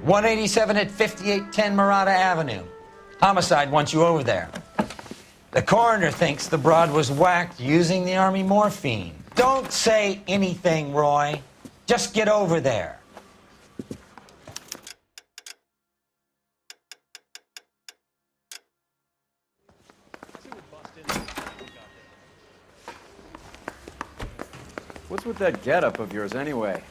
187 at 5810 Murata Avenue. Homicide wants you over there. The coroner thinks the broad was whacked using the Army morphine. Don't say anything, Roy. Just get over there. What's with that getup of yours anyway?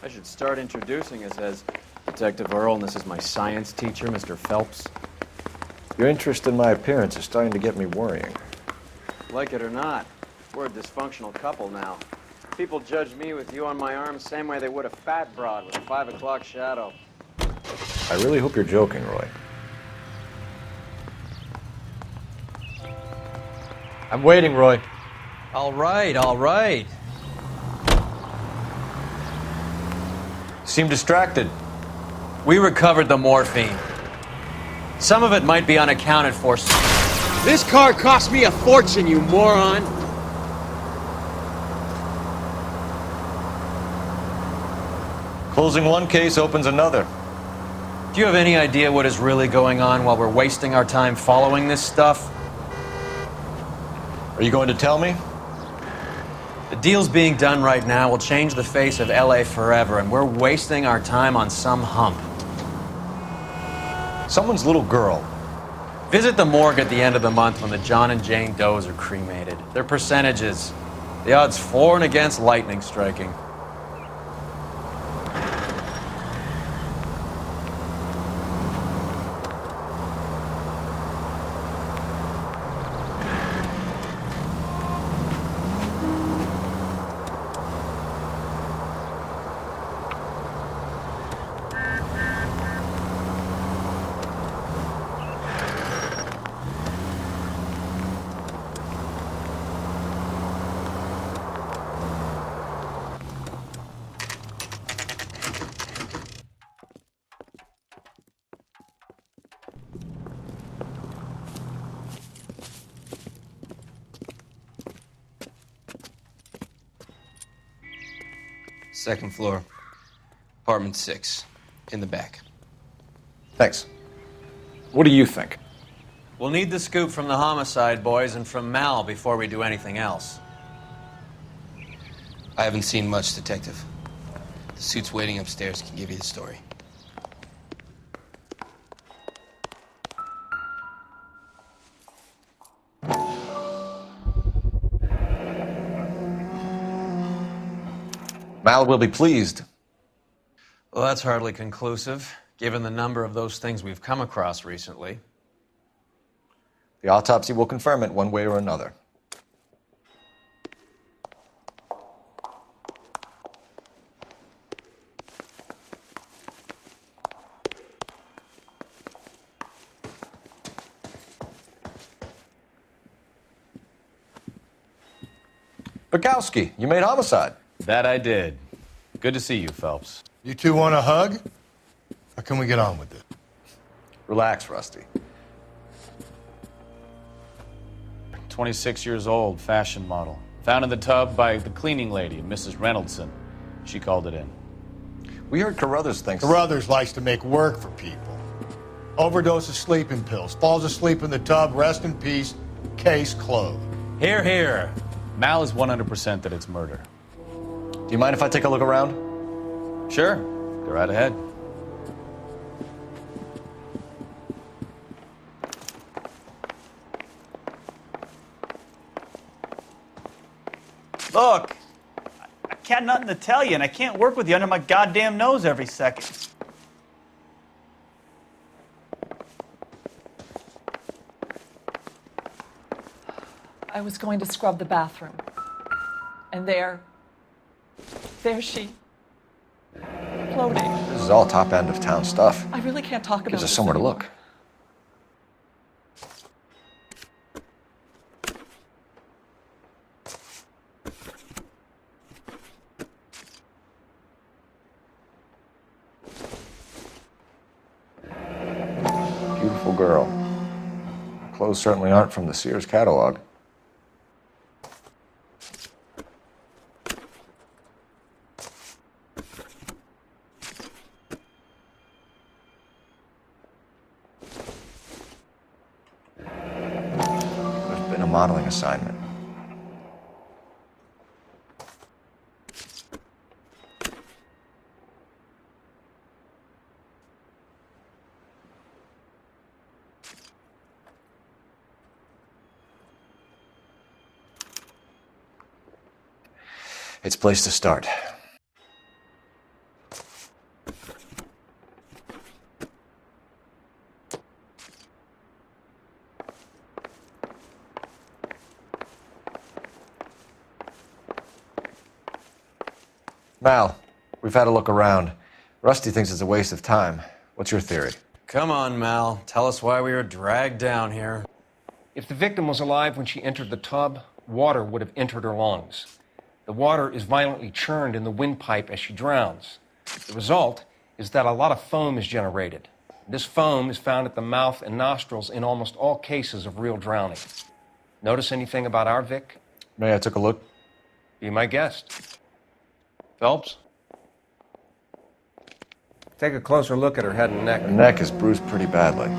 I should start introducing us as Detective Earl, and this is my science teacher, Mr. Phelps. Your interest in my appearance is starting to get me worrying. Like it or not, we're a dysfunctional couple now. People judge me with you on my arm the same way they would a fat broad with a 5 o'clock shadow. I really hope you're joking, Roy. I'm waiting, Roy. All right, all right. Seem distracted. We recovered the morphine. Some of it might be unaccounted for. This car cost me a fortune, you moron! Closing one case opens another. Do you have any idea what is really going on while we're wasting our time following this stuff? Are you going to tell me? The deals being done right now will change the face of LA forever, and we're wasting our time on some hump. Someone's little girl. Visit the morgue at the end of the month when the John and Jane Does are cremated. Their percentages. The odds for and against lightning striking. Second floor, apartment 6, in the back. Thanks. What do you think? We'll need the scoop from the homicide boys and from Mal before we do anything else. I haven't seen much, Detective. The suit's waiting upstairs can give you the story. Mal will be pleased. Well, that's hardly conclusive, given the number of those things we've come across recently. The autopsy will confirm it one way or another. Bukowski, you made homicide. That I did. Good to see you, Phelps. You two want a hug? Or can we get on with it? Relax, Rusty. 26 years old, fashion model. Found in the tub by the cleaning lady, Mrs. Reynoldson. She called it in. We heard Carruthers thinks... Carruthers likes to make work for people. Overdose of sleeping pills. Falls asleep in the tub. Rest in peace. Case closed. Here, here. Mal is 100% that it's murder. Do you mind if I take a look around? Sure. Go right ahead. Look, I got nothing to tell you, and I can't work with you under my goddamn nose every second. I was going to scrub the bathroom. And there she, floating. This is all top end of town stuff. I really can't talk about Gives us this somewhere to anymore. look. Beautiful girl. Her clothes certainly aren't from the Sears catalog. modeling assignment. It's a place to start. Mal, we've had a look around. Rusty thinks it's a waste of time. What's your theory? Come on, Mal. Tell us why we were dragged down here. If the victim was alive when she entered the tub, water would have entered her lungs. The water is violently churned in the windpipe as she drowns. The result is that a lot of foam is generated. This foam is found at the mouth and nostrils in almost all cases of real drowning. Notice anything about our Vic? May I take a look? Be my guest. Phelps? Take a closer look at her head and neck. Her neck is bruised pretty badly.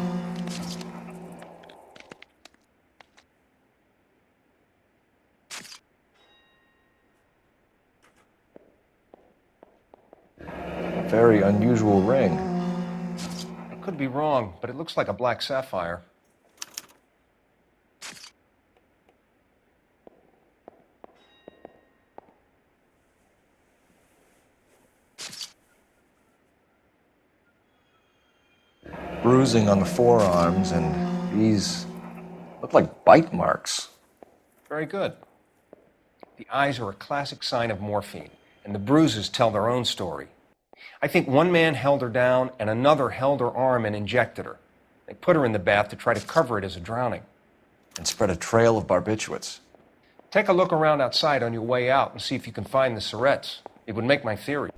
A very unusual ring. I could be wrong, but it looks like a black sapphire. Bruising on the forearms, and these look like bite marks. Very good. The eyes are a classic sign of morphine, and the bruises tell their own story. I think one man held her down and another held her arm and injected her. They put her in the bath to try to cover it as a drowning. And spread a trail of barbiturates. Take a look around outside on your way out and see if you can find the syrettes. It would make my theory.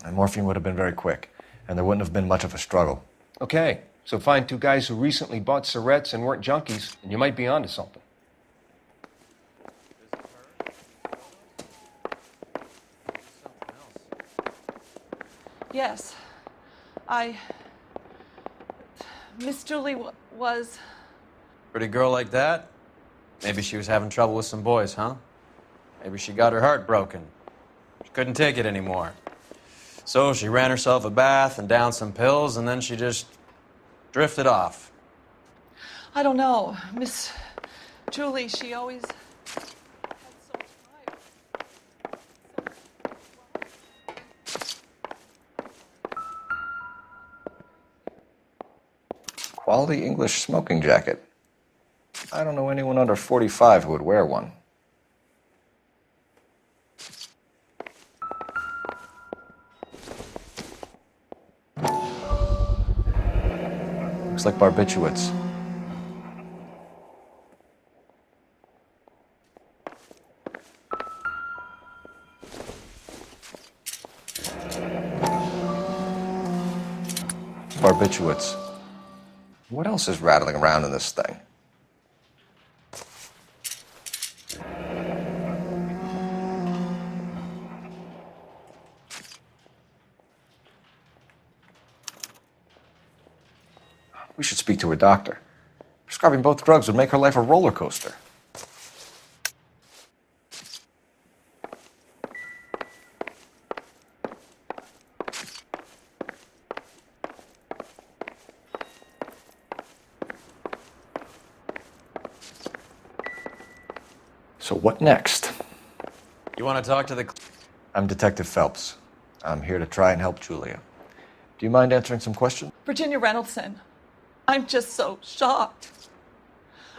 And morphine would have been very quick, and there wouldn't have been much of a struggle. Okay, so find two guys who recently bought syrettes and weren't junkies, and you might be onto something. Yes. Miss Julie was... Pretty girl like that? Maybe she was having trouble with some boys, huh? Maybe she got her heart broken. She couldn't take it anymore. So she ran herself a bath and downed some pills, and then she just drifted off. I don't know. Miss Julie, she always had so much Quality English smoking jacket. I don't know anyone under 45 who would wear one. Looks like barbiturates. Barbiturates. What else is rattling around in this thing? We should speak to her doctor. Prescribing both drugs would make her life a roller coaster. So what next? You want to talk to the... I'm Detective Phelps. I'm here to try and help Julia. Do you mind answering some questions? Virginia Reynoldson, I'm just so shocked.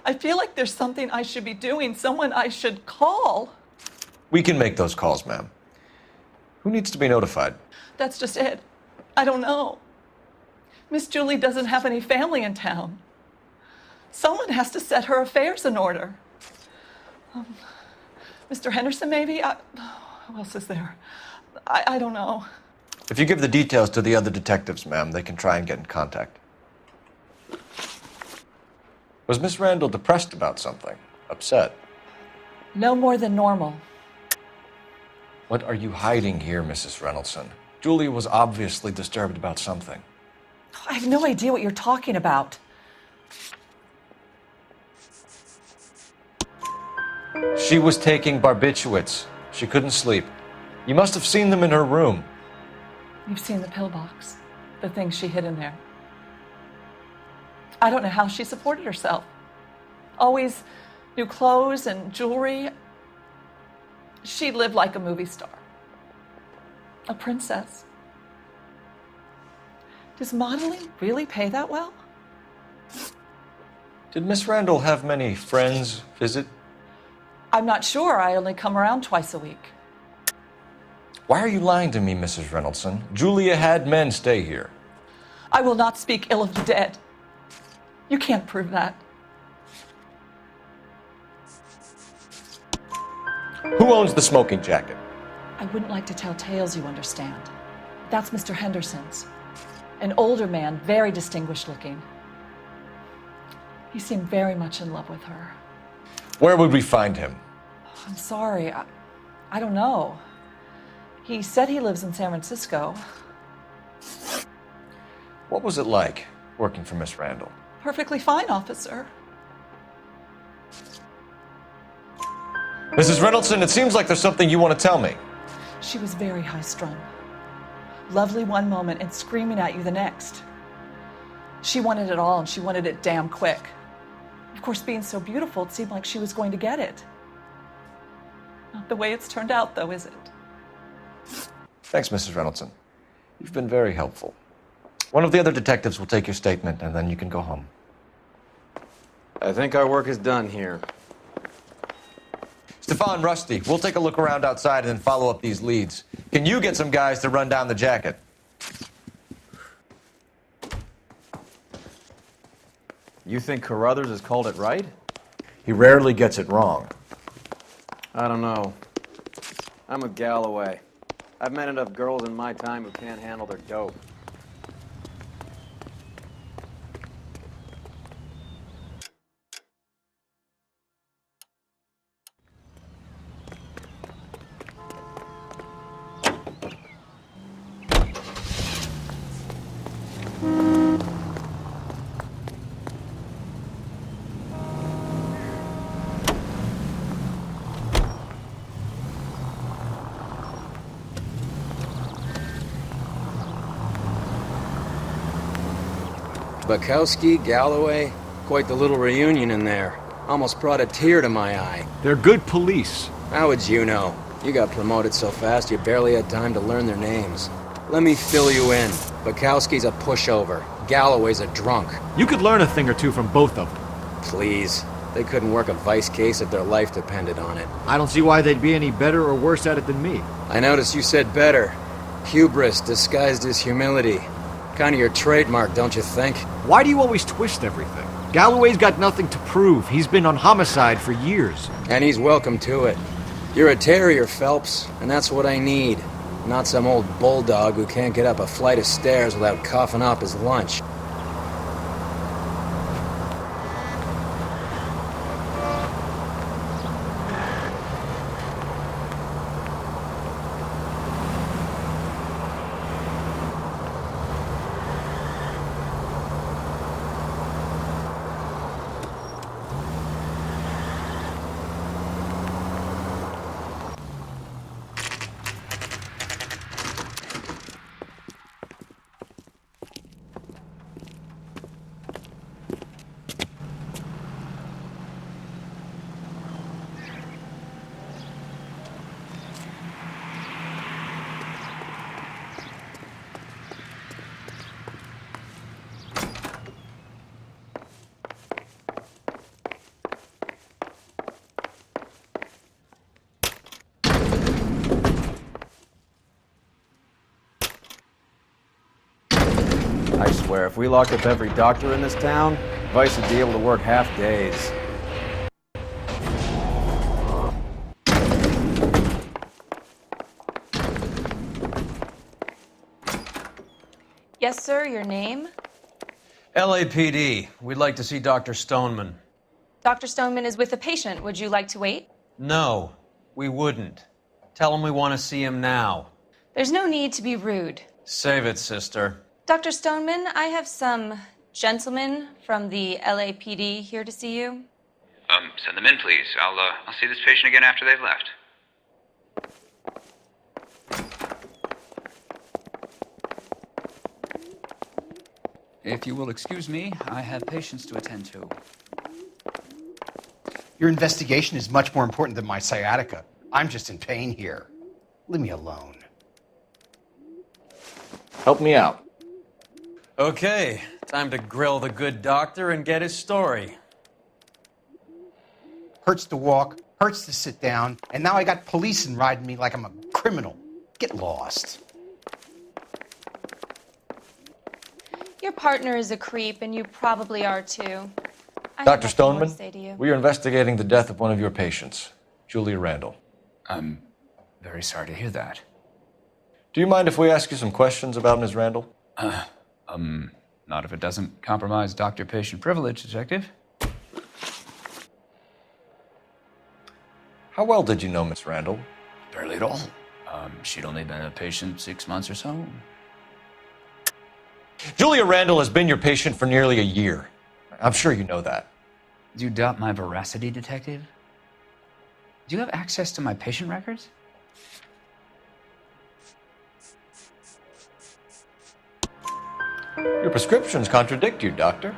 I feel like there's something I should be doing, someone I should call. We can make those calls, ma'am. Who needs to be notified? That's just it. I don't know. Miss Julie doesn't have any family in town. Someone has to set her affairs in order. Mr. Henderson, maybe? Who else is there? I don't know. If you give the details to the other detectives, ma'am, they can try and get in contact. Was Miss Randall depressed about something? Upset? No more than normal. What are you hiding here, Mrs. Reynoldson? Julia was obviously disturbed about something. I have no idea what you're talking about. She was taking barbiturates. She couldn't sleep. You must have seen them in her room. You've seen the pillbox, the things she hid in there. I don't know how she supported herself. Always new clothes and jewelry. She lived like a movie star, a princess. Does modeling really pay that well? Did Miss Randall have many friends visit? I'm not sure. I only come around twice a week. Why are you lying to me, Mrs. Reynoldsson? Julia had men stay here. I will not speak ill of the dead. You can't prove that. Who owns the smoking jacket? I wouldn't like to tell tales, you understand. That's Mr. Henderson's. An older man, very distinguished looking. He seemed very much in love with her. Where would we find him? I'm sorry, I don't know. He said he lives in San Francisco. What was it like working for Miss Randall? Perfectly fine, officer. Mrs. Reynoldsson, it seems like there's something you want to tell me. She was very high-strung. Lovely one moment and screaming at you the next. She wanted it all, and she wanted it damn quick. Of course, being so beautiful, it seemed like she was going to get it. Not the way it's turned out, though, is it? Thanks, Mrs. Reynoldsson. You've been very helpful. One of the other detectives will take your statement, and then you can go home. I think our work is done here. Stefan, Rusty, we'll take a look around outside and then follow up these leads. Can you get some guys to run down the jacket? You think Carruthers has called it right? He rarely gets it wrong. I don't know. I'm with Galloway. I've met enough girls in my time who can't handle their dope. Bukowski, Galloway, quite the little reunion in there. Almost brought a tear to my eye. They're good police. How would you know? You got promoted so fast you barely had time to learn their names. Let me fill you in. Bukowski's a pushover. Galloway's a drunk. You could learn a thing or two from both of them. Please. They couldn't work a vice case if their life depended on it. I don't see why they'd be any better or worse at it than me. I noticed you said better. Hubris disguised as humility. Kind of your trademark, don't you think? Why do you always twist everything? Galloway's got nothing to prove. He's been on homicide for years. And he's welcome to it. You're a terrier, Phelps, and that's what I need. Not some old bulldog who can't get up a flight of stairs without coughing up his lunch. I swear, if we locked up every doctor in this town, Vice would be able to work half days. Yes, sir, your name? LAPD. We'd like to see Dr. Stoneman. Dr. Stoneman is with a patient. Would you like to wait? No, we wouldn't. Tell him we want to see him now. There's no need to be rude. Save it, sister. Dr. Stoneman, I have some gentlemen from the LAPD here to see you. Send them in, please. I'll see this patient again after they've left. If you will excuse me, I have patients to attend to. Your investigation is much more important than my sciatica. I'm just in pain here. Leave me alone. Help me out. Okay, time to grill the good doctor and get his story. Hurts to walk, hurts to sit down, and now I got policemen riding me like I'm a criminal. Get lost. Your partner is a creep, and you probably are too. I have Dr. nothing more to Stoneman, say to you. we are investigating the death of one of your patients, Julia Randall. I'm very sorry to hear that. Do you mind if we ask you some questions about Ms. Randall? Not if it doesn't compromise doctor-patient privilege, Detective. How well did you know Ms. Randall? Barely at all. She'd only been a patient 6 months or so. Julia Randall has been your patient for nearly a year. I'm sure you know that. Do you doubt my veracity, Detective? Do you have access to my patient records? Your prescriptions contradict you, Doctor.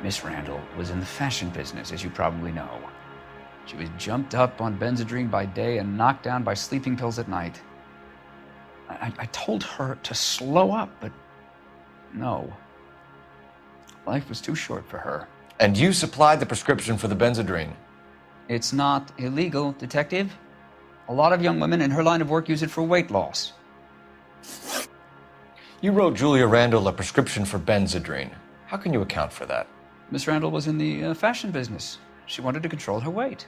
Miss Randall was in the fashion business, as you probably know. She was jumped up on Benzedrine by day and knocked down by sleeping pills at night. I told her to slow up, but no. Life was too short for her. And you supplied the prescription for the Benzedrine. It's not illegal, Detective. A lot of young women in her line of work use it for weight loss. You wrote Julia Randall a prescription for Benzedrine. How can you account for that? Miss Randall was in the fashion business. She wanted to control her weight.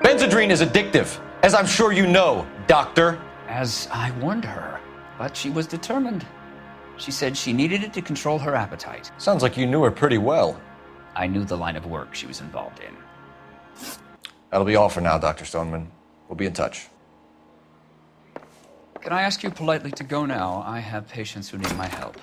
Benzedrine is addictive, as I'm sure you know, Doctor. As I warned her, but she was determined. She said she needed it to control her appetite. Sounds like you knew her pretty well. I knew the line of work she was involved in. That'll be all for now, Dr. Stoneman. We'll be in touch. Can I ask you politely to go now? I have patients who need my help.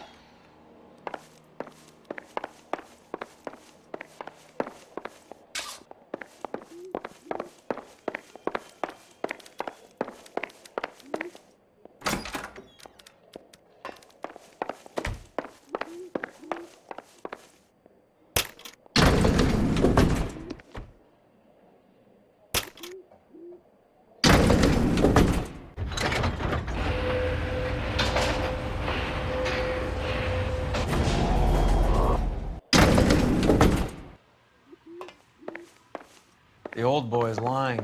The old boy's lying.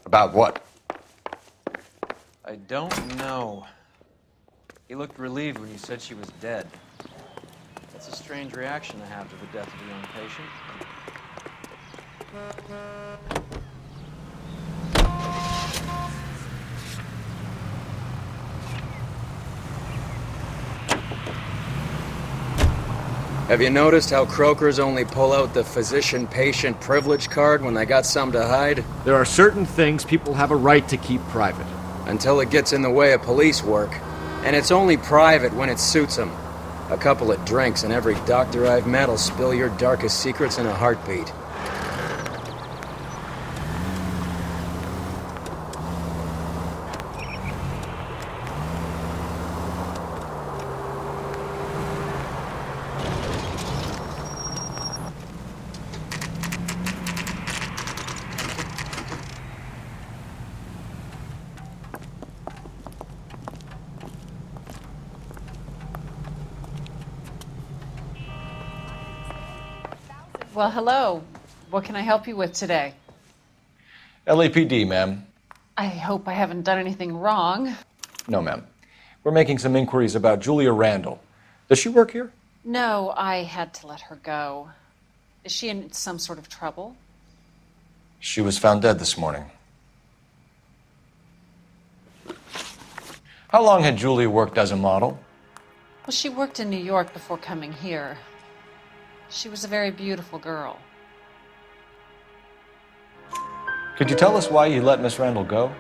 About what? I don't know. He looked relieved when you said she was dead. That's a strange reaction to have to the death of a young patient. Have you noticed how croakers only pull out the physician-patient privilege card when they got something to hide? There are certain things people have a right to keep private. Until it gets in the way of police work. And it's only private when it suits them. A couple of drinks and every doctor I've met will spill your darkest secrets in a heartbeat. Well, hello. What can I help you with today? LAPD, ma'am. I hope I haven't done anything wrong. No, ma'am. We're making some inquiries about Julia Randall. Does she work here? No, I had to let her go. Is she in some sort of trouble? She was found dead this morning. How long had Julia worked as a model? Well, she worked in New York before coming here. She was a very beautiful girl. Could you tell us why you let Miss Randall go?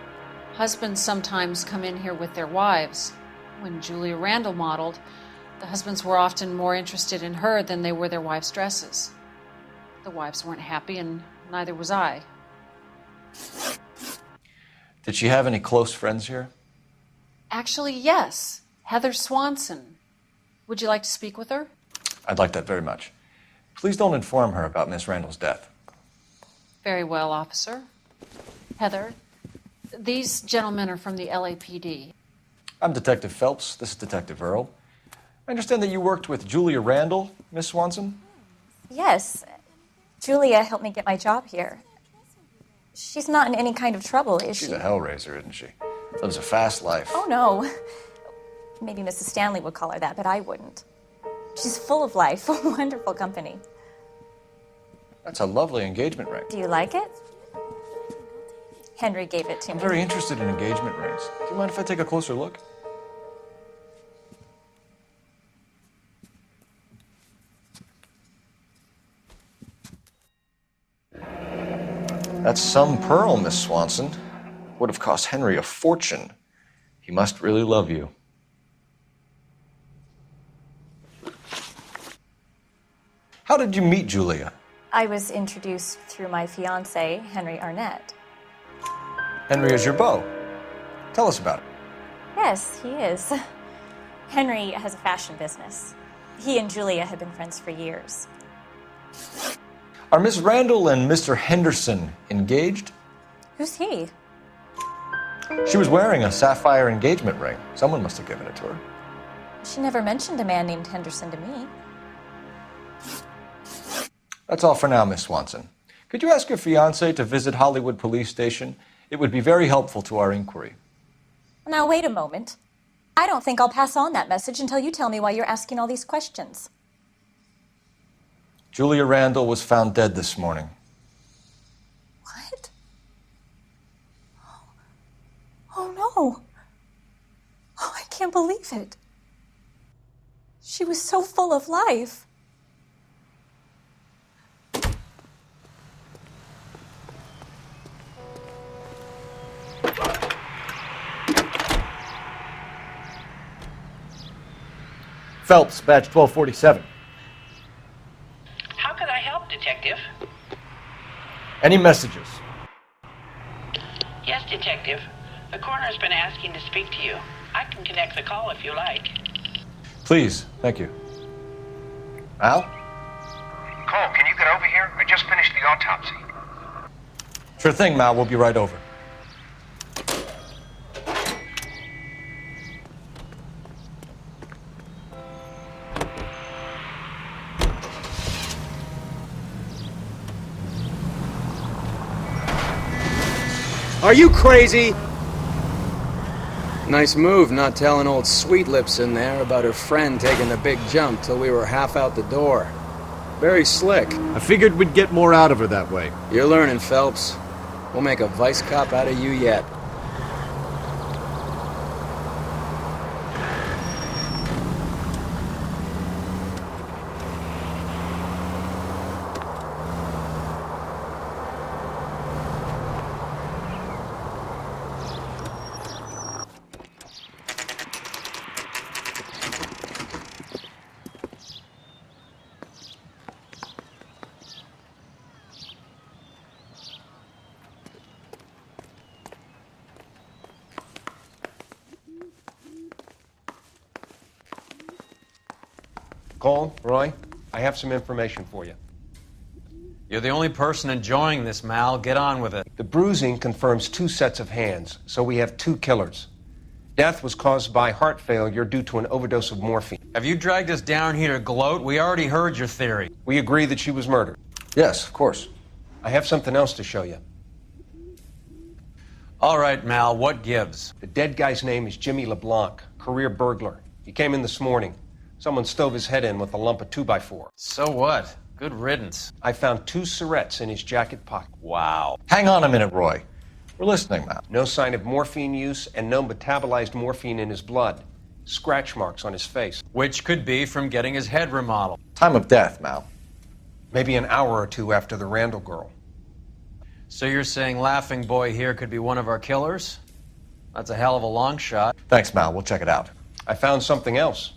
Husbands sometimes come in here with their wives. When Julia Randall modeled, The husbands were often more interested in her than they were their wives' dresses. The wives weren't happy, and neither was I. Did she have any close friends here? Actually, yes. Heather Swanson. Would you like to speak with her? I'd like that very much. Please don't inform her about Miss Randall's death. Very well, officer. Heather, these gentlemen are from the LAPD. I'm Detective Phelps. This is Detective Earl. I understand that you worked with Julia Randall, Miss Swanson? Yes. Julia helped me get my job here. She's not in any kind of trouble, is she? She's a hellraiser, isn't she? Lives a fast life. Oh, no. Maybe Mrs. Stanley would call her that, but I wouldn't. She's full of life, wonderful company. That's a lovely engagement ring. Do you like it? Henry gave it to I'm me. very interested in engagement rings. Do you mind if I take a closer look? That's some pearl, Miss Swanson. Would have cost Henry a fortune. He must really love you. How did you meet Julia? I was introduced through my fiancé, Henry Arnett. Henry is your beau. Tell us about it. Yes, he is. Henry has a fashion business. He and Julia have been friends for years. Are Miss Randall and Mr. Henderson engaged? Who's he? She was wearing a sapphire engagement ring. Someone must have given it to her. She never mentioned a man named Henderson to me. That's all for now, Miss Swanson. Could you ask your fiancé to visit Hollywood Police Station? It would be very helpful to our inquiry. Now, wait a moment. I don't think I'll pass on that message until you tell me why you're asking all these questions. Julia Randall was found dead this morning. What? Oh, no. Oh, I can't believe it. She was so full of life. Phelps, badge 1247. How can I help, Detective? Any messages? Yes, Detective. The coroner's been asking to speak to you. I can connect the call if you like. Please, thank you. Al? Cole, can you get over here? I just finished the autopsy. Sure thing, Mal. We'll be right over. Are you crazy? Nice move not telling old Sweet Lips in there about her friend taking the big jump till we were half out the door. Very slick. I figured we'd get more out of her that way. You're learning, Phelps. We'll make a vice cop out of you yet. Cole, Roy, I have some information for you. You're the only person enjoying this, Mal. Get on with it. The bruising confirms 2 sets of hands, so we have 2 killers. Death was caused by heart failure due to an overdose of morphine. Have you dragged us down here to gloat? We already heard your theory. We agree that she was murdered. Yes, of course. I have something else to show you. All right, Mal, what gives? The dead guy's name is Jimmy LeBlanc, career burglar. He came in this morning. Someone stove his head in with a lump of 2x4. So what? Good riddance. I found 2 syrettes in his jacket pocket. Wow. Hang on a minute, Roy. We're listening, Mal. No sign of morphine use and no metabolized morphine in his blood. Scratch marks on his face. Which could be from getting his head remodeled. Time of death, Mal. Maybe an hour or 2 after the Randall girl. So you're saying Laughing Boy here could be one of our killers? That's a hell of a long shot. Thanks, Mal. We'll check it out. I found something else.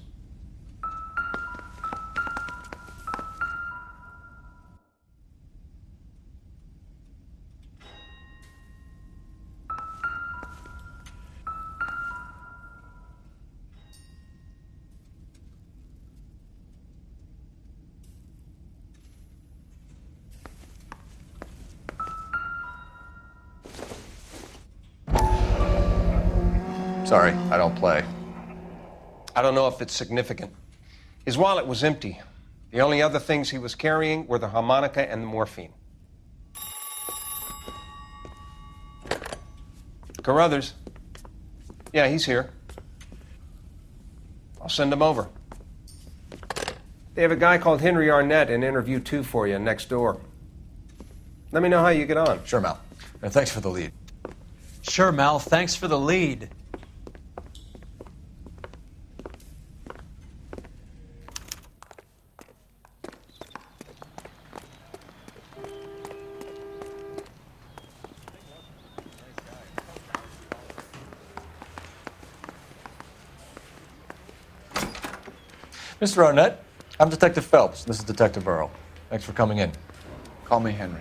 Sorry, I don't play. I don't know if it's significant. His wallet was empty. The only other things he was carrying were the harmonica and the morphine. Carruthers. Yeah, he's here. I'll send him over. They have a guy called Henry Arnett in interview 2 for you next door. Let me know how you get on. Sure, Mel. And thanks for the lead. Sure, Mel. Thanks for the lead. Mr. Arnett, I'm Detective Phelps. This is Detective Earl. Thanks for coming in. Call me Henry.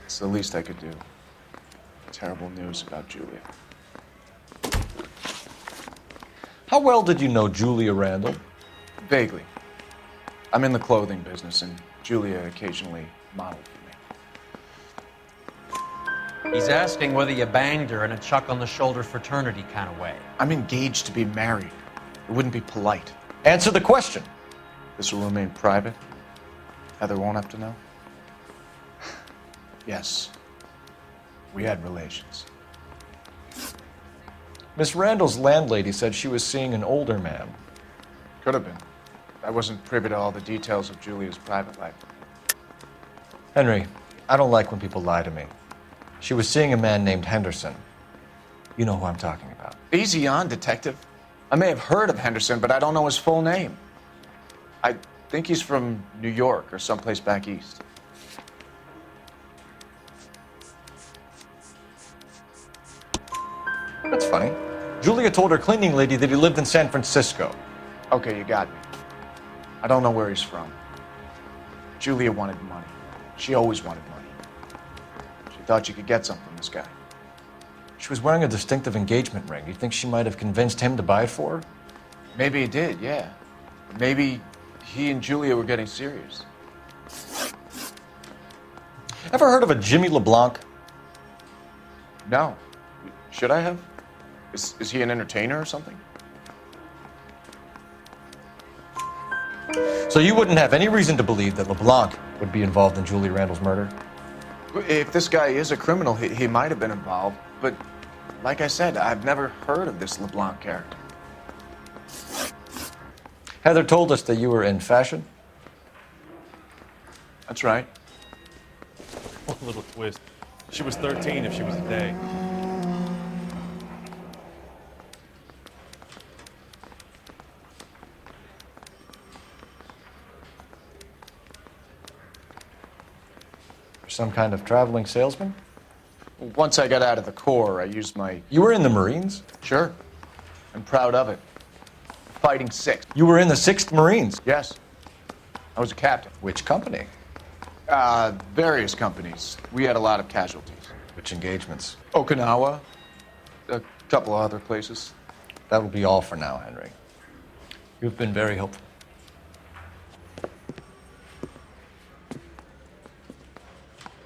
It's the least I could do. Terrible news about Julia. How well did you know Julia Randall? Vaguely. I'm in the clothing business, and Julia occasionally modeled for me. He's asking whether you banged her in a chuck-on-the-shoulder fraternity kind of way. I'm engaged to be married. It wouldn't be polite. Answer the question. This will remain private? Heather won't have to know? Yes. We had relations. Miss Randall's landlady said she was seeing an older man. Could have been. I wasn't privy to all the details of Julia's private life. Henry, I don't like when people lie to me. She was seeing a man named Henderson. You know who I'm talking about. Easy on, Detective. I may have heard of Henderson, but I don't know his full name. I think he's from New York or someplace back east. That's funny. Julia told her cleaning lady that he lived in San Francisco. Okay, you got me. I don't know where he's from. Julia wanted money. She always wanted money. She thought she could get some from this guy. She was wearing a distinctive engagement ring. You think she might have convinced him to buy it for her? Maybe he did, yeah. Maybe he and Julia were getting serious. Ever heard of a Jimmy LeBlanc? No. Should I have? Is he an entertainer or something? So you wouldn't have any reason to believe that LeBlanc would be involved in Julia Randall's murder? If this guy is a criminal, he might have been involved. But like I said, I've never heard of this LeBlanc character. Heather told us that you were in fashion. That's right. One little twist. She was 13 if she was a day. Some kind of traveling salesman? Once I got out of the Corps, I used my... You were in the Marines? Sure. I'm proud of it. Fighting 6th. You were in the 6th Marines? Yes. I was a captain. Which company? Various companies. We had a lot of casualties. Which engagements? Okinawa. A couple of other places. That will be all for now, Henry. You've been very helpful.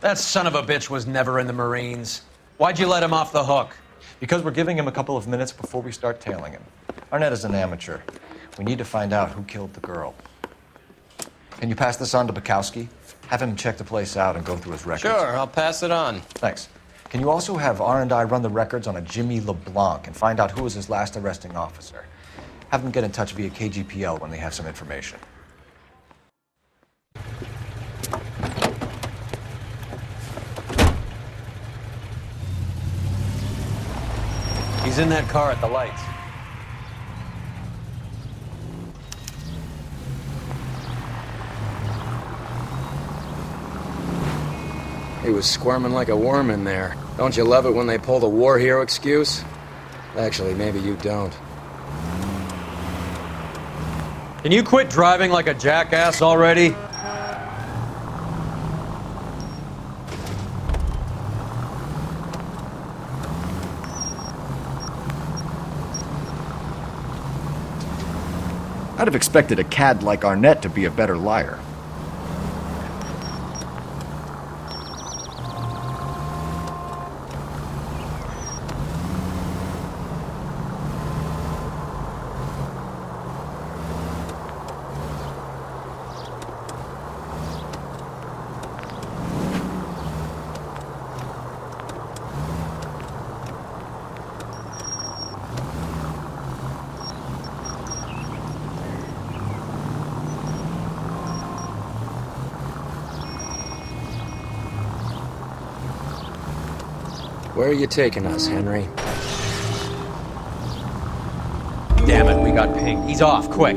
That son of a bitch was never in the Marines. Why'd you let him off the hook? Because we're giving him a couple of minutes before we start tailing him. Arnett is an amateur. We need to find out who killed the girl. Can you pass this on to Bukowski? Have him check the place out and go through his records. Sure, I'll pass it on. Thanks. Can you also have R&I run the records on a Jimmy LeBlanc and find out who was his last arresting officer? Have them get in touch via KGPL when they have some information. He's in that car at the lights. He was squirming like a worm in there. Don't you love it when they pull the war hero excuse? Actually, maybe you don't. Can you quit driving like a jackass already? I'd have expected a cad like Arnett to be a better liar. Where are you taking us, Henry? Damn it, we got pinged. He's off, quick.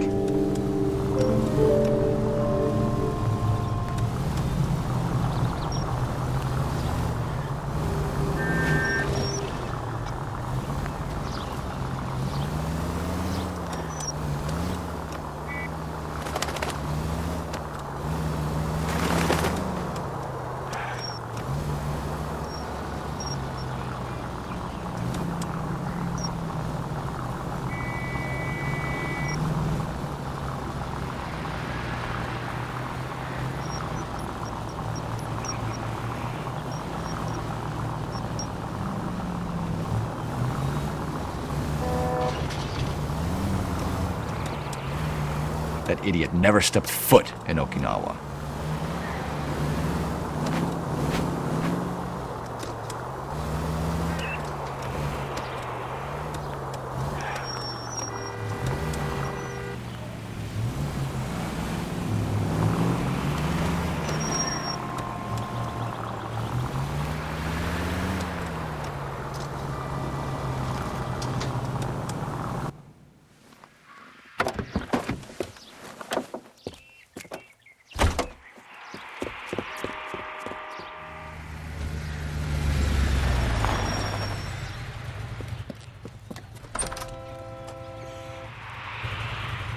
That idiot never stepped foot in Okinawa.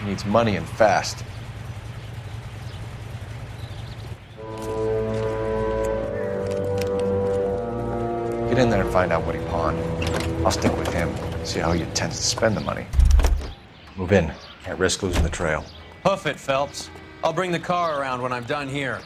He needs money and fast. Get in there and find out what he pawned. I'll stick with him, see how he intends to spend the money. Move in. Can't risk losing the trail. Hoof it, Phelps. I'll bring the car around when I'm done here.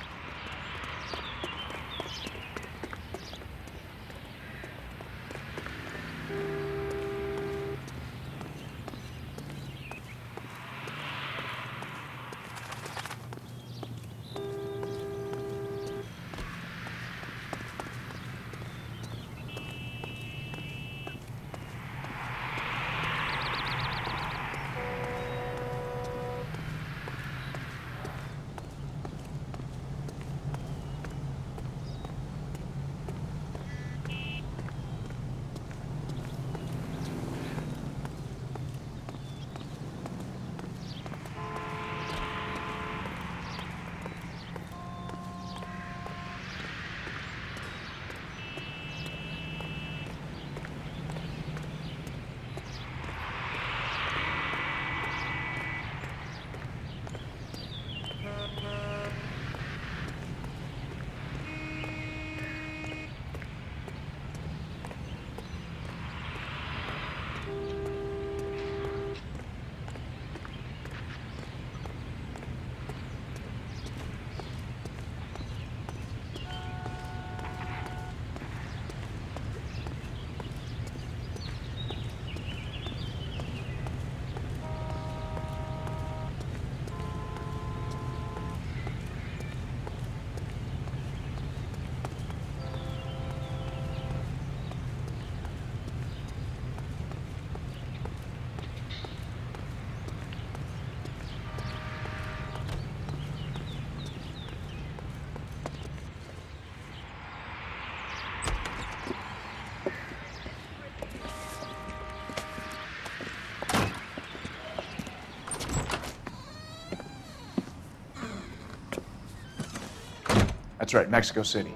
That's right, Mexico City.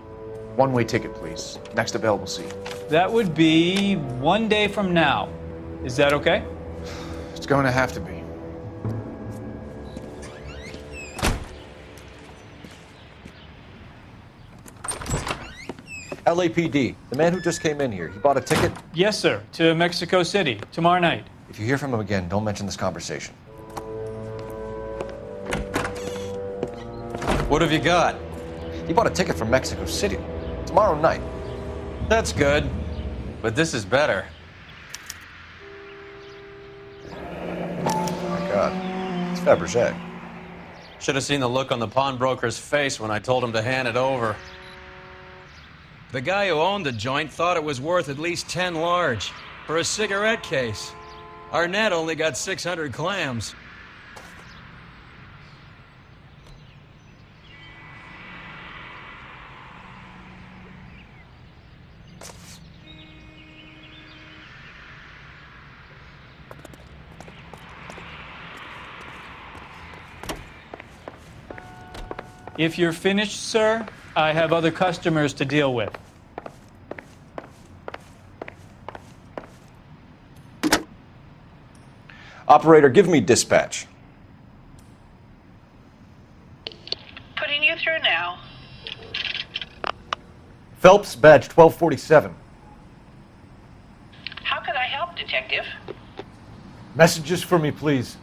One-way ticket, please. Next available seat. That would be 1 day from now. Is that okay? It's going to have to be. LAPD, the man who just came in here, he bought a ticket? Yes, sir. To Mexico City, tomorrow night. If you hear from him again, don't mention this conversation. What have you got? He bought a ticket from Mexico City. Tomorrow night. That's good. But this is better. Oh my God. It's Fabergé. Should have seen the look on the pawnbroker's face when I told him to hand it over. The guy who owned the joint thought it was worth at least 10 large for a cigarette case. Arnett only got 600 clams. If you're finished, sir, I have other customers to deal with. Operator, give me dispatch. Putting you through now. Phelps, badge 1247. How could I help, Detective? Messages for me, please.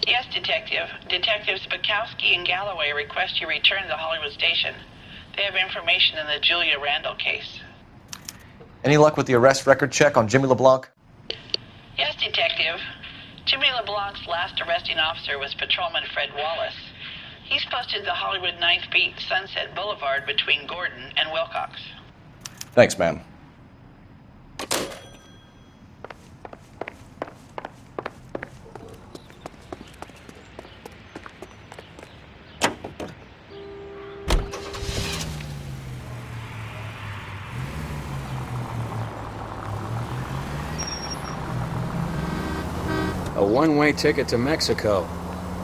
Yes, Detective. Detectives Bukowski and Galloway request you return to the Hollywood station. They have information in the Julia Randall case. Any luck with the arrest record check on Jimmy LeBlanc? Yes, Detective. Jimmy LeBlanc's last arresting officer was Patrolman Fred Wallace. He's posted the Hollywood 9th Beat Sunset Boulevard between Gordon and Wilcox. Thanks, ma'am. A one-way ticket to Mexico.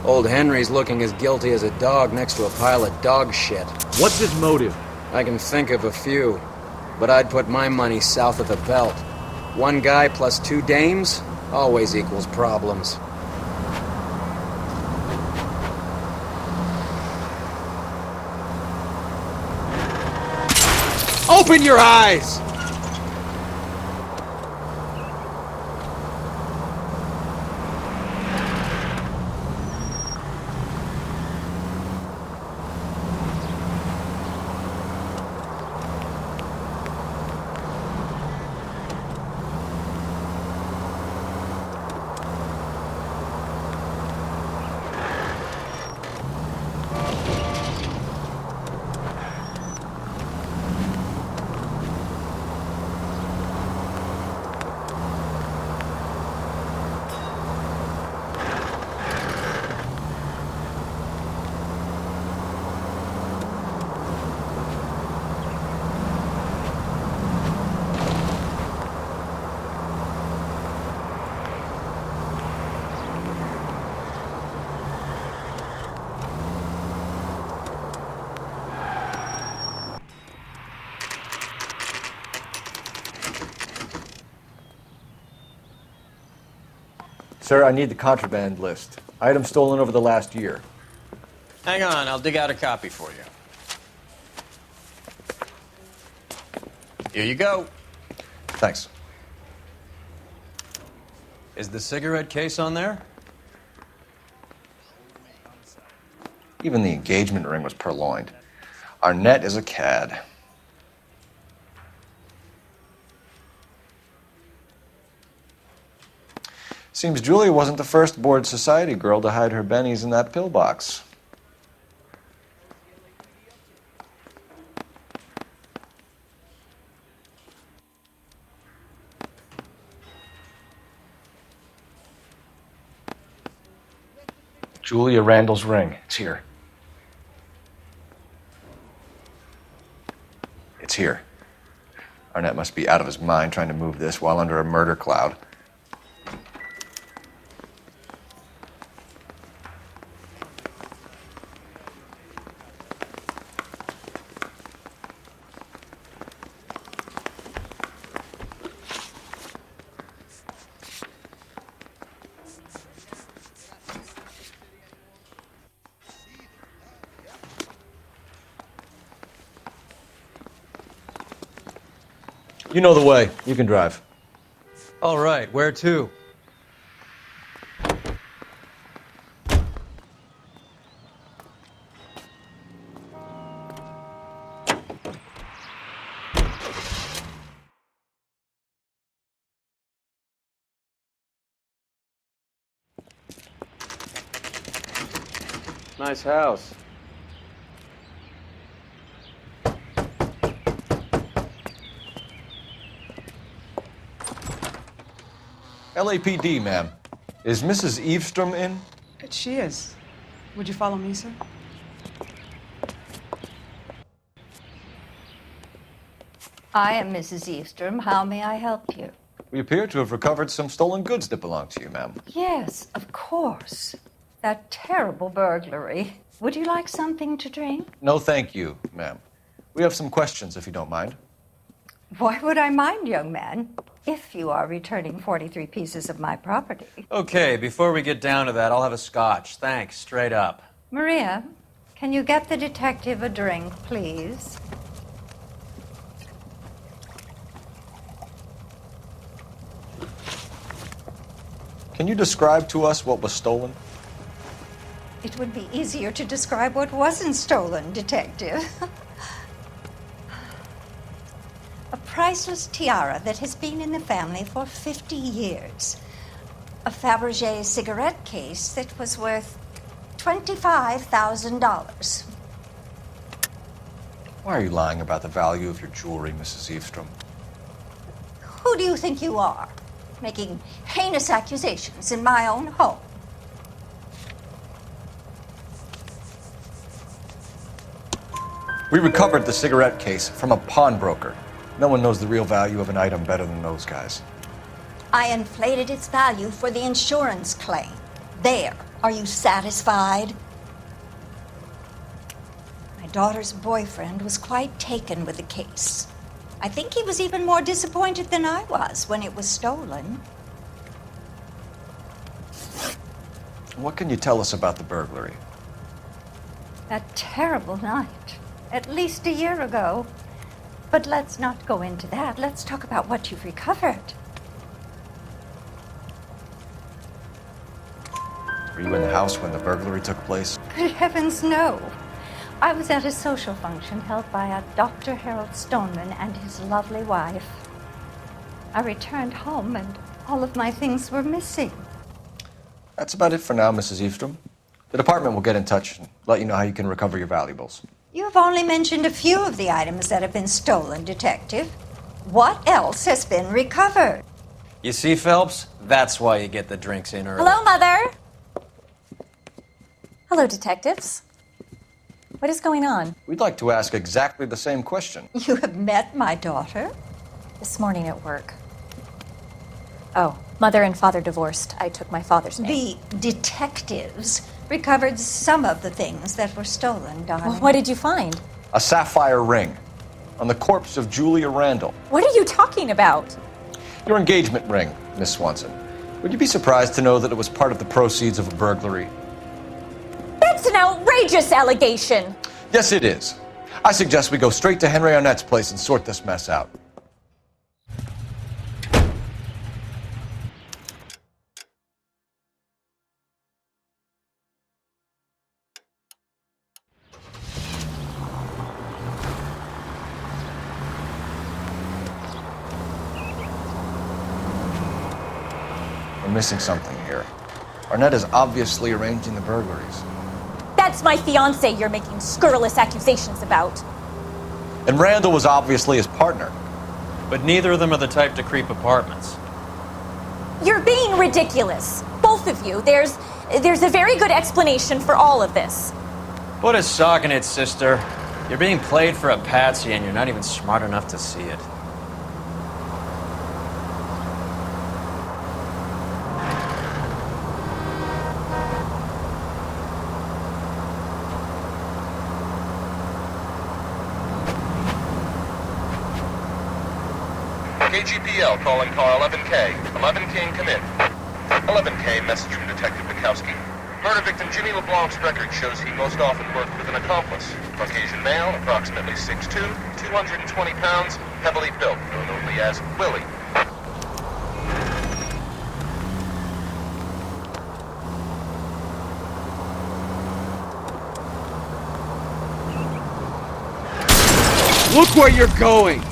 Old Henry's looking as guilty as a dog next to a pile of dog shit. What's his motive? I can think of a few, but I'd put my money south of the belt. One guy plus two dames always equals problems. Open your eyes! Sir, I need the contraband list. Items stolen over the last year. Hang on, I'll dig out a copy for you. Here you go. Thanks. Is the cigarette case on there? Even the engagement ring was purloined. Arnett is a cad. Seems Julia wasn't the first bored society girl to hide her bennies in that pillbox. Julia Randall's ring. It's here. It's here. Arnett must be out of his mind trying to move this while under a murder cloud. You know the way. You can drive. All right, where to? Nice house. LAPD, ma'am. Is Mrs. Eavestrom in? She is. Would you follow me, sir? I am Mrs. Eavestrom. How may I help you? We appear to have recovered some stolen goods that belong to you, ma'am. Yes, of course. That terrible burglary. Would you like something to drink? No, thank you, ma'am. We have some questions, if you don't mind. Why would I mind, young man, if you are returning 43 pieces of my property? Okay, before we get down to that, I'll have a scotch. Thanks, straight up. Maria, can you get the detective a drink, please? Can you describe to us what was stolen? It would be easier to describe what wasn't stolen, Detective. A priceless tiara that has been in the family for 50 years. A Fabergé cigarette case that was worth $25,000. Why are you lying about the value of your jewelry, Mrs. Eavestrom? Who do you think you are, making heinous accusations in my own home? We recovered the cigarette case from a pawnbroker. No one knows the real value of an item better than those guys. I inflated its value for the insurance claim. There. Are you satisfied? My daughter's boyfriend was quite taken with the case. I think he was even more disappointed than I was when it was stolen. What can you tell us about the burglary? That terrible night, at least a year ago. But let's not go into that. Let's talk about what you've recovered. Were you in the house when the burglary took place? Good heavens, no. I was at a social function held by a Dr. Harold Stoneman and his lovely wife. I returned home and all of my things were missing. That's about it for now, Mrs. Eavestrom. The department will get in touch and let you know how you can recover your valuables. You have only mentioned a few of the items that have been stolen, Detective. What else has been recovered? You see, Phelps? That's why you get the drinks in early. Hello, Mother. Hello, detectives. What is going on? We'd like to ask exactly the same question. You have met my daughter? This morning at work. Oh, Mother and Father divorced. I took my father's name. The detectives recovered some of the things that were stolen, darling. Well, what did you find? A sapphire ring on the corpse of Julia Randall. What are you talking about? Your engagement ring, Miss Swanson. Would you be surprised to know that it was part of the proceeds of a burglary? That's an outrageous allegation. Yes, it is. I suggest we go straight to Henry Arnett's place and sort this mess out. We're missing something here. Arnett is obviously arranging the burglaries. That's my fiancé you're making scurrilous accusations about. And Randall was obviously his partner. But neither of them are the type to creep apartments. You're being ridiculous. Both of you. There's a very good explanation for all of this. Put a sock in it, sister. You're being played for a patsy and you're not even smart enough to see it. KGPL calling car 11K. 11K, come in. 11K, message from Detective Bukowski. Murder victim Jimmy LeBlanc's record shows he most often worked with an accomplice. Caucasian male, approximately 6'2", 220 pounds, heavily built, known only as Willie. Look where you're going!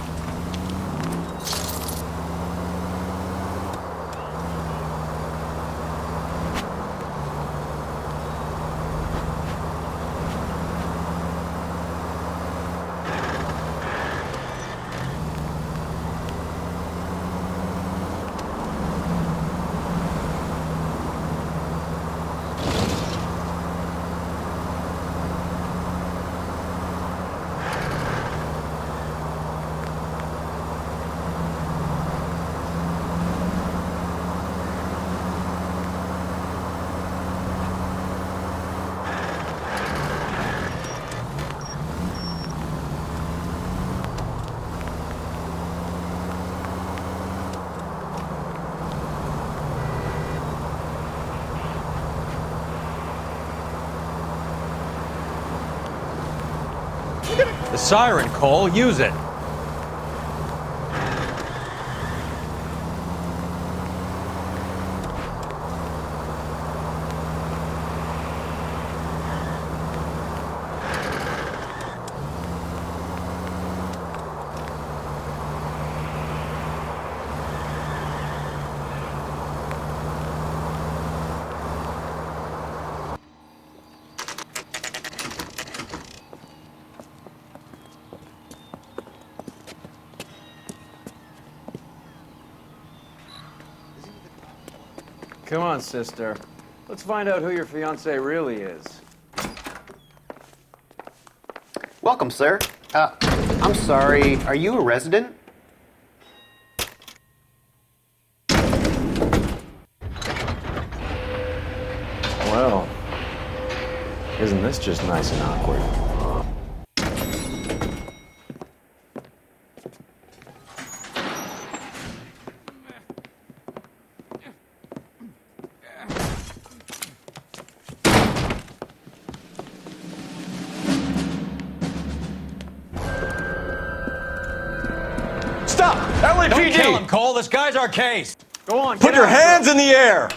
The siren, Cole. Use it. Come on, sister. Let's find out who your fiancé really is. Welcome, sir. I'm sorry, are you a resident? Well, isn't this just nice and awkward? Stop! LAPD! Don't kill him, Cole. This guy's our case. Go on, Put get your after hands him. in the air!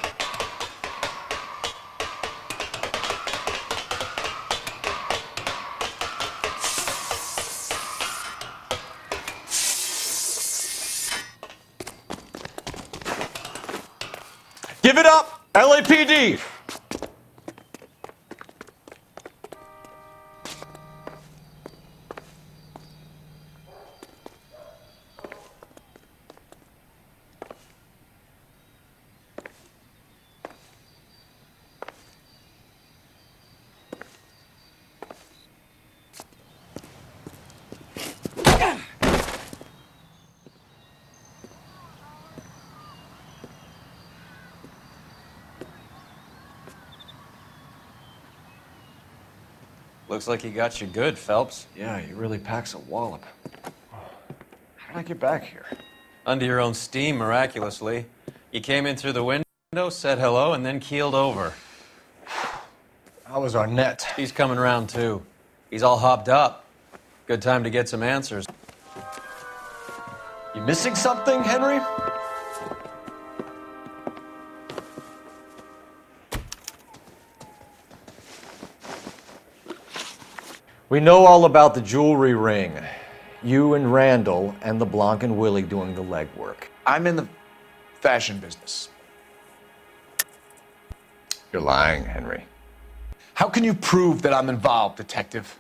Give it up! LAPD! Looks like he got you good, Phelps. Yeah, he really packs a wallop. How did I get back here? Under your own steam, miraculously. You came in through the window, said hello, and then keeled over. How was our net? He's coming around, too. He's all hopped up. Good time to get some answers. You missing something, Henry? We know all about the jewelry ring. You and Randall and LeBlanc and Willie doing the legwork. I'm in the fashion business. You're lying, Henry. How can you prove that I'm involved, detective?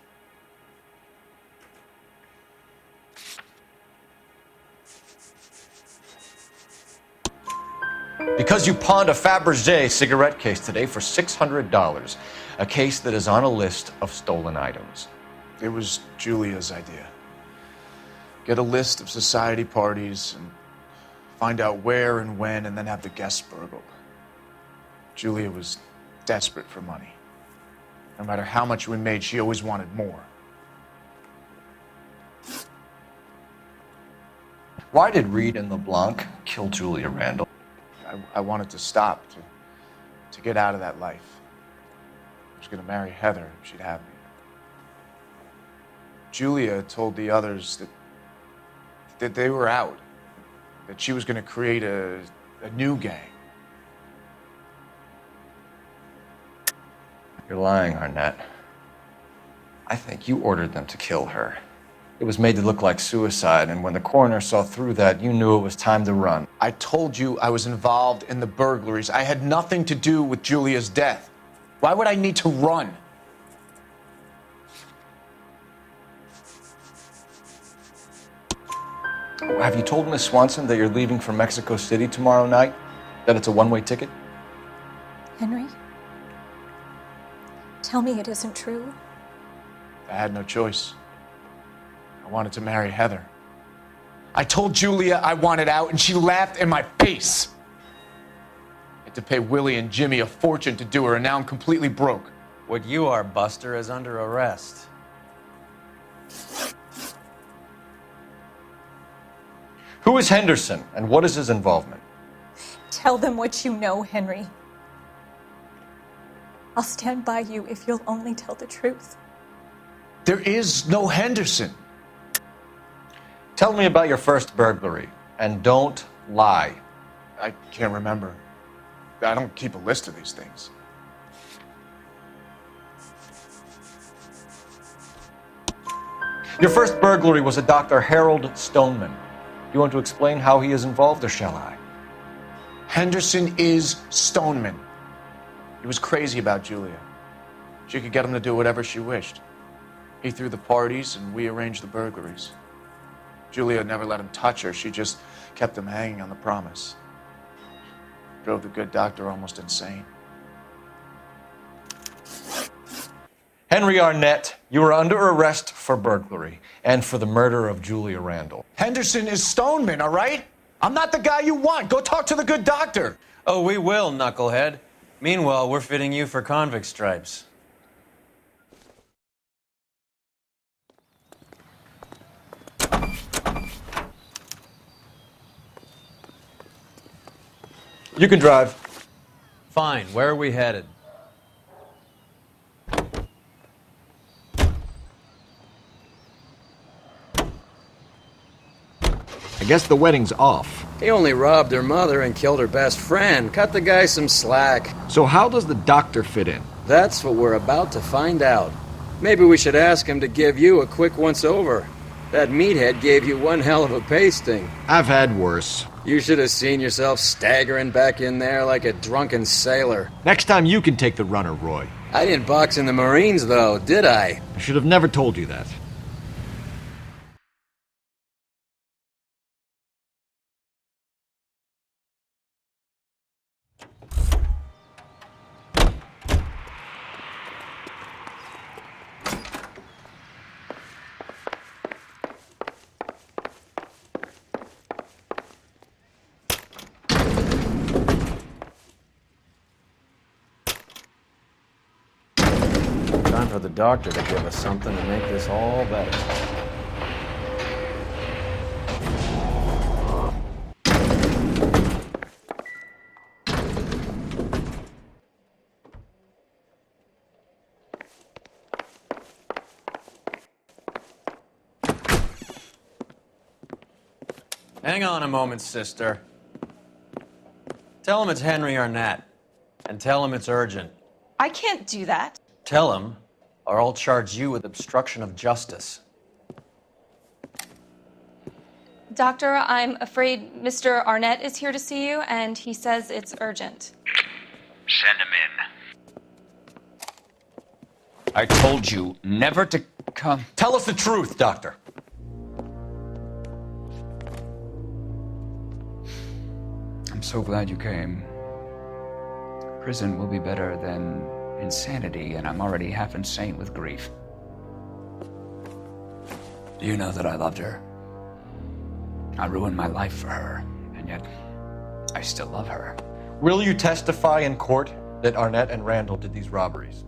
Because you pawned a Fabergé cigarette case today for $600. A case that is on a list of stolen items. It was Julia's idea. Get a list of society parties and find out where and when and then have the guests burgled. Julia was desperate for money. No matter how much we made, she always wanted more. Why did Reed and LeBlanc kill Julia Randall? I wanted to stop, to get out of that life. I was going to marry Heather if she'd have me. Julia told the others that they were out, that she was going to create a new gang. You're lying, Arnett. I think you ordered them to kill her. It was made to look like suicide, and when the coroner saw through that, you knew it was time to run. I told you I was involved in the burglaries. I had nothing to do with Julia's death. Why would I need to run? Have you told Miss Swanson that you're leaving for Mexico City tomorrow night? That it's a one-way ticket? Henry? Tell me it isn't true. I had no choice. I wanted to marry Heather. I told Julia I wanted out, and she laughed in my face. I had to pay Willie and Jimmy a fortune to do her, and now I'm completely broke. What you are, Buster, is under arrest. Who is Henderson, and what is his involvement? Tell them what you know, Henry. I'll stand by you if you'll only tell the truth. There is no Henderson. Tell me about your first burglary, and don't lie. I can't remember. I don't keep a list of these things. Your first burglary was a Dr. Harold Stoneman. Do you want to explain how he is involved, or shall I? Henderson is Stoneman. He was crazy about Julia. She could get him to do whatever she wished. He threw the parties, and we arranged the burglaries. Julia never let him touch her. She just kept him hanging on the promise. Drove the good doctor almost insane. Henry Arnett, you are under arrest for burglary and for the murder of Julia Randall. Henderson is Stoneman, all right? I'm not the guy you want. Go talk to the good doctor. Oh, we will, knucklehead. Meanwhile, we're fitting you for convict stripes. You can drive. Fine. Where are we headed? I guess the wedding's off. He only robbed her mother and killed her best friend. Cut the guy some slack. So how does the doctor fit in? That's what we're about to find out. Maybe we should ask him to give you a quick once-over. That meathead gave you one hell of a pasting. I've had worse. You should have seen yourself staggering back in there like a drunken sailor. Next time you can take the runner, Roy. I didn't box in the Marines, though, did I? I should have never told you that. Time for the doctor to give us something to make this all better. Hang on a moment, sister. Tell him it's Henry Arnett, and tell him it's urgent. I can't do that. Tell him, or I'll charge you with obstruction of justice. Doctor, I'm afraid Mr. Arnett is here to see you, and he says it's urgent. Send him in. I told you never to come. Tell us the truth, Doctor. I'm so glad you came. Prison will be better than insanity, and I'm already half insane with grief. Do you know that I loved her? I ruined my life for her, and yet I still love her. Will you testify in court that Arnett and Randall did these robberies?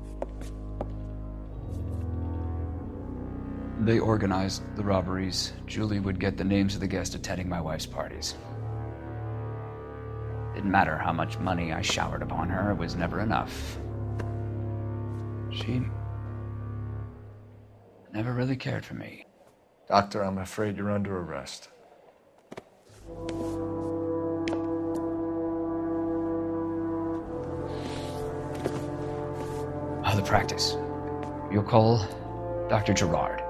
They organized the robberies. Julie would get the names of the guests attending my wife's parties. Didn't matter how much money I showered upon her, it was never enough. She never really cared for me. Doctor, I'm afraid you're under arrest. Oh, the practice. You'll call Dr. Gerard.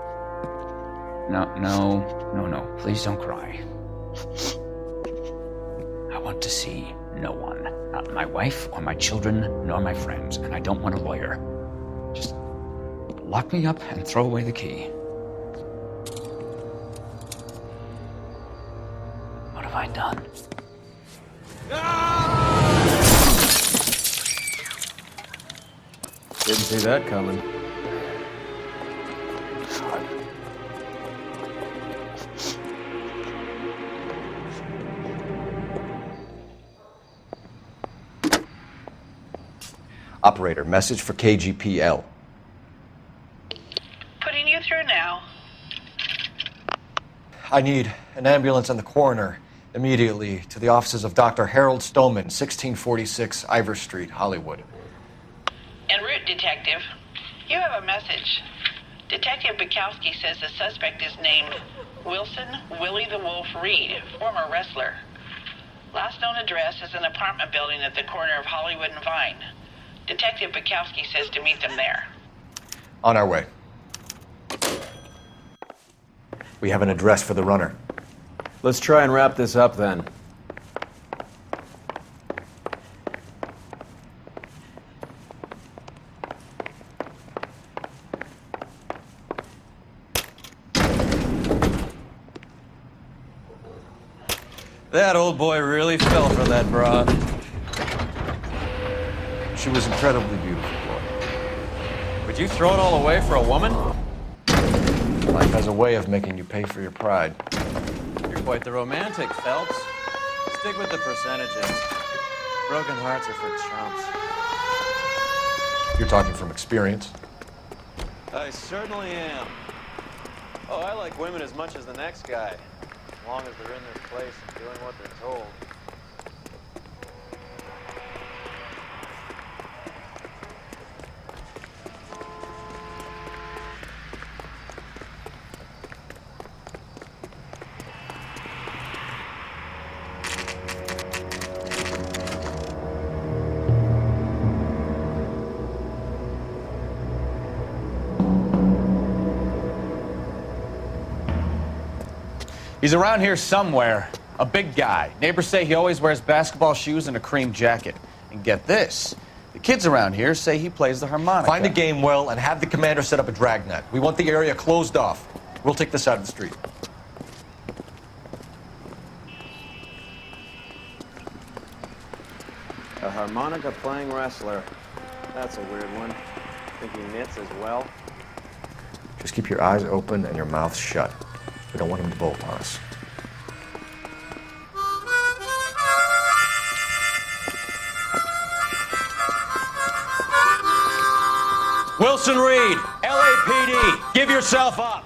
No. Please don't cry. I want to see no one. Not my wife or my children, nor my friends. And I don't want a lawyer. Just lock me up and throw away the key. What have I done? Didn't see that coming. Operator, message for KGPL. Putting you through now. I need an ambulance and the coroner immediately to the offices of Dr. Harold Stoneman, 1646 Ivor Street, Hollywood. En route, Detective. You have a message. Detective Bukowski says the suspect is named Wilson Willie the Wolf Reed, former wrestler. Last known address is an apartment building at the corner of Hollywood and Vine. Detective Bukowski says to meet them there. On our way. We have an address for the runner. Let's try and wrap this up then. That old boy really fell for that broad. She was incredibly beautiful, boy. Would you throw it all away for a woman? Life has a way of making you pay for your pride. You're quite the romantic, Phelps. Stick with the percentages. Broken hearts are for chumps. You're talking from experience. I certainly am. Oh, I like women as much as the next guy, as long as they're in their place and doing what they're told. He's around here somewhere. A big guy. Neighbors say he always wears basketball shoes and a cream jacket. And get this, the kids around here say he plays the harmonica. Find a game well and have the commander set up a dragnet. We want the area closed off. We'll take this side of the street. A harmonica playing wrestler. That's a weird one. Think he knits as well? Just keep your eyes open and your mouth shut. We don't want him to bolt on us. Wilson Reed, LAPD, give yourself up.